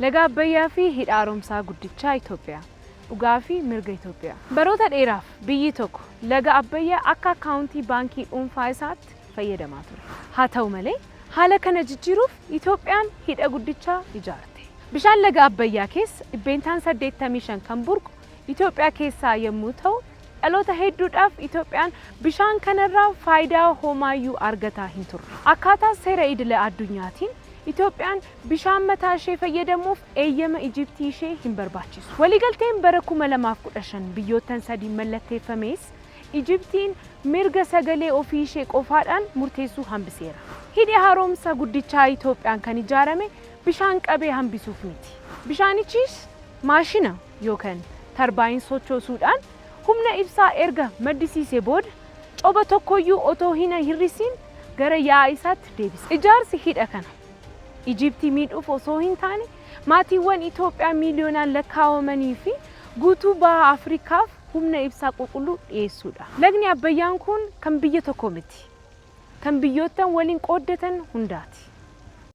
laga Abbayyaa fi hidha haaromsaa guddichaa Itoophiyaa dhugaa fi mirga Itoophiyaa baroota dheeraaf biyyi tokko laga Abbayyaa akka akaawuntii baankii dhuunfaa isaatti fayyadamaa ture. Haa ta'u malee haala kana jijjiiruuf Itoophiyaan hidha guddichaa ijaarte. Bishaan laga Abbayyaa keessa dhibbeentaan 85 kan burqu Itoophiyaa keessaa yommuu ta'u dhaloota hedduudhaaf Itoophiyaan bishaan kanarraa faayidaa homaayyuu argataa hin turre. Akkaataa seera idilee addunyaatiin Itoophiyaan bishaan mataa ishee fayyadamuuf eeyyama Ijiptii ishee hin barbaachisu. Waliigalteen bara 2015 biyyootan sadii mallatteeffames Ijiptiin mirga sagalee ofii ishee qofaadhaan murteessuu hambiseera. Hidhi haaromsa guddichaa Itoophiyaan kan ijaarame bishaan qabee hambisuuf miti. Bishaanichis maashina yookaan tarbaayinii sochoosuudhaan humna ibsaa erga maddisiisee booda coba tokkoyyuu otoo hin hir'isiin gara yaa'aa isaatti deebisa. Ijaarsi hidha kana Ijiptii miidhuuf osoo hin taane maatiiwwan Itoophiyaa miiliyoonaan lakkaawamanii fi guutuu baha Afrikaaf humna ibsaa qulqulluu dhiyeessuudha. Lagni Abbayyaan kun kan biyya tokko miti. Kan biyyootan waliin qooddatan hundaati.